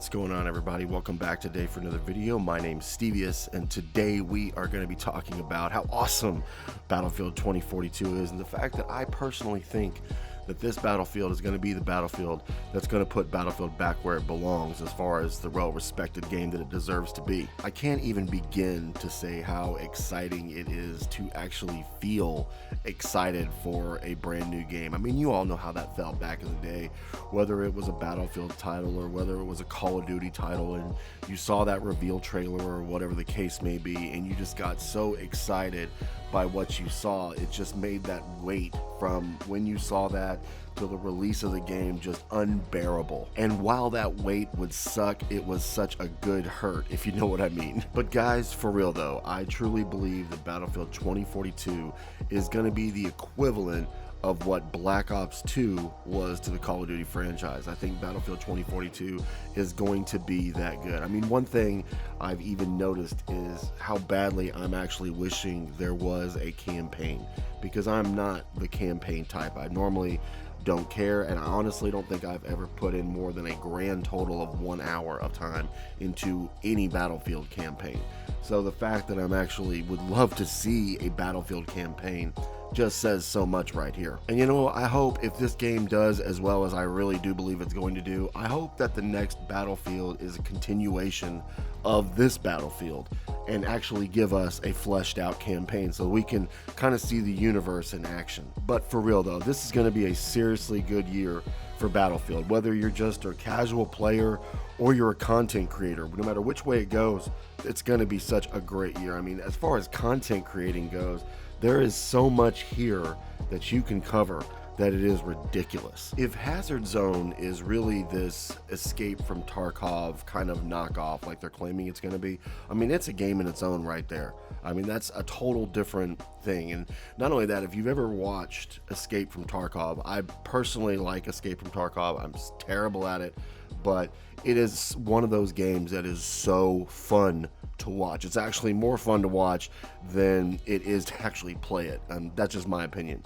What's going on, everybody? Welcome back today for another video. My name's Stevius, and today we are going to be talking about how awesome Battlefield 2042 is, and the fact that I personally think that this Battlefield is going to be the Battlefield that's going to put Battlefield back where it belongs as far as the well-respected game that it deserves to be. I can't even begin to say how exciting it is to actually feel excited for a brand new game. I mean, you all know how that felt back in the day, whether it was a Battlefield title or whether it was a Call of Duty title, and you saw that reveal trailer or whatever the case may be, and you just got so excited by what you saw. It just made that wait from when you saw that to the release of the game just unbearable. And while that wait would suck, it was such a good hurt, if you know what I mean. But guys, for real though, I truly believe that Battlefield 2042 is going to be the equivalent of what Black Ops 2 was to the Call of Duty franchise. I think Battlefield 2042 is going to be that good. I mean, one thing I've even noticed is how badly I'm actually wishing there was a campaign, because I'm not the campaign type. I normally don't care, and I honestly don't think I've ever put in more than a grand total of 1 hour of time into any Battlefield campaign. So the fact that I'm actually would love to see a Battlefield campaign just says so much right here. And you know, I hope if this game does as well as I really do believe it's going to do, I hope that the next Battlefield is a continuation of this Battlefield and actually give us a fleshed out campaign so we can kind of see the universe in action. But for real though, this is going to be a seriously good year for Battlefield. Whether you're just a casual player or you're a content creator, no matter which way it goes, it's going to be such a great year. I mean, as far as content creating goes, there is so much here that you can cover that it is ridiculous. If Hazard Zone is really this Escape from Tarkov kind of knockoff like they're claiming it's going to be, I mean, it's a game in its own right there. I mean, that's a total different thing. And not only that, if you've ever watched Escape from Tarkov, I personally like Escape from Tarkov. I'm terrible at it, but it is one of those games that is so fun to watch. It's actually more fun to watch than it is to actually play it. That's just my opinion.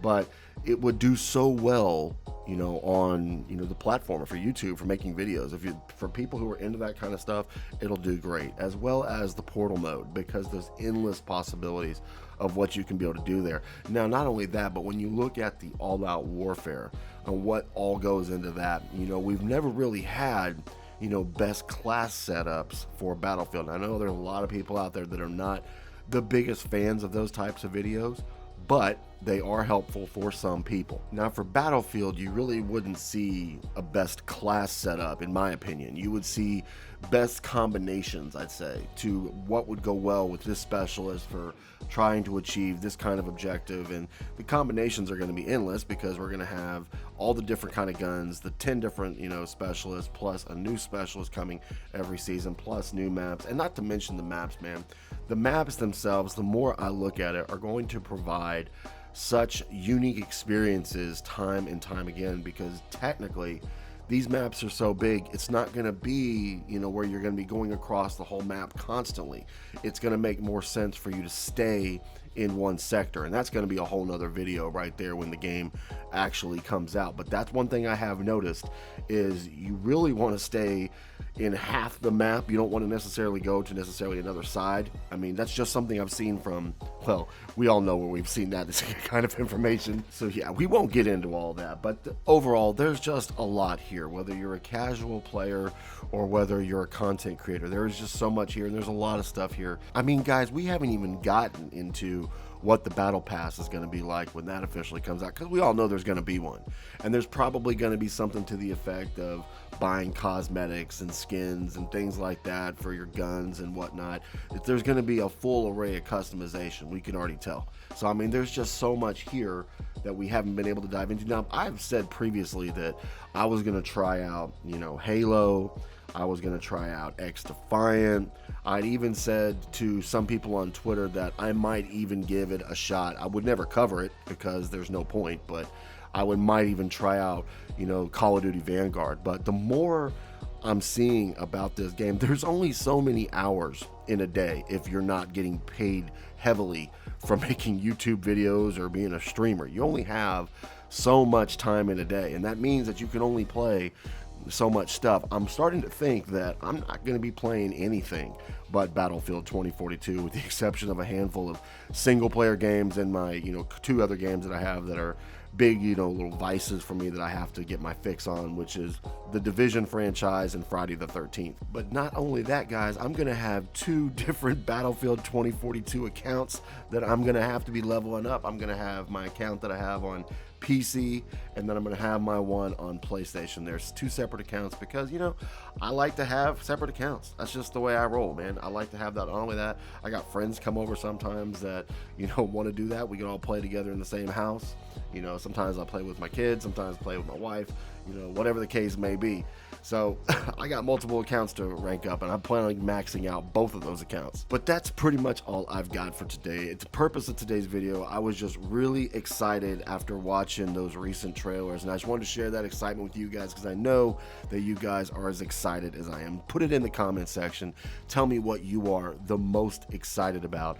But it would do so well, you know, on, you know, the platform for YouTube, for making videos. For people who are into that kind of stuff, it'll do great, as well as the portal mode, because there's endless possibilities of what you can be able to do there. Now, not only that, but when you look at the all-out warfare and what all goes into that, you know, we've never really had, you know, best class setups for Battlefield. And I know there's a lot of people out there that are not the biggest fans of those types of videos, but they are helpful for some people. Now, for Battlefield, you really wouldn't see a best class setup, in my opinion. You would see best combinations, I'd say, to what would go well with this specialist for trying to achieve this kind of objective. And the combinations are going to be endless, because we're going to have all the different kind of guns, the 10 different, you know, specialists, plus a new specialist coming every season, plus new maps. And not to mention the maps, man. The maps themselves, the more I look at it, are going to provide such unique experiences time and time again, because technically these maps are so big, it's not going to be, you know, where you're going to be going across the whole map constantly. It's going to make more sense for you to stay in one sector, and that's going to be a whole nother video right there when the game actually comes out. But that's one thing I have noticed, is you really want to stay in half the map. You don't want to necessarily go to another side. I mean, that's just something I've seen from, well, we all know where we've seen that kind of information. So yeah, we won't get into all that, but overall, there's just a lot here. Whether you're a casual player or whether you're a content creator, there is just so much here, and there's a lot of stuff here. I mean, guys, we haven't even gotten into what the battle pass is going to be like when that officially comes out, because we all know there's going to be one, and there's probably going to be something to the effect of buying cosmetics and skins and things like that for your guns and whatnot. There's going to be a full array of customization, we can already tell. So I mean, there's just so much here that we haven't been able to dive into. Now, I've said previously that I was going to try out, you know, Halo, I was going to try out XDefiant. I'd even said to some people on Twitter that I might even give it a shot. I would never cover it because there's no point, but I might even try out, you know, Call of Duty Vanguard. But the more I'm seeing about this game, there's only so many hours in a day if you're not getting paid heavily for making YouTube videos or being a streamer. You only have so much time in a day, and that means that you can only play so much stuff, I'm starting to think that I'm not going to be playing anything but Battlefield 2042, with the exception of a handful of single player games and my, 2 other games that I have that are big, little vices for me that I have to get my fix on, which is the Division franchise and Friday the 13th. But not only that, guys, I'm going to have 2 different Battlefield 2042 accounts that I'm going to have to be leveling up. I'm going to have my account that I have on PC, and then I'm going to have my one on PlayStation. There's 2 separate accounts because, I like to have separate accounts. That's just the way I roll, man. I like to have that. Not only that, I got friends come over sometimes that, want to do that. We can all play together in the same house. Sometimes I play with my kids, sometimes I play with my wife, whatever the case may be. So I got multiple accounts to rank up, and I'm planning on maxing out both of those accounts. But that's pretty much all I've got for today. The purpose of today's video, I was just really excited after watching those recent trailers, and I just wanted to share that excitement with you guys because I know that you guys are as excited as I am. Put it in the comment section. Tell me what you are the most excited about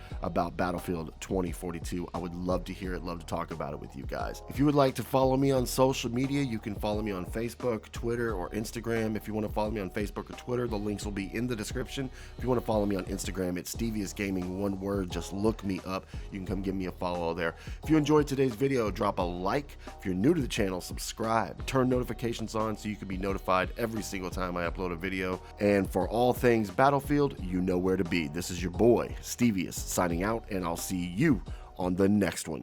Battlefield 2042. I would love to hear it, love to talk about it with you guys. If you would like to follow me on social media, you can follow me on Facebook, Twitter, or Instagram. If you want to follow me on Facebook or Twitter, the links will be in the description. If you want to follow me on Instagram, it's Stevious Gaming, one word. Just look me up. You can come give me a follow there. If you enjoyed today's video, drop a like. If you're new to the channel, subscribe. Turn notifications on so you can be notified every single time I upload a video. And for all things Battlefield, you know where to be. This is your boy, Stevious, signing out, and I'll see you on the next one.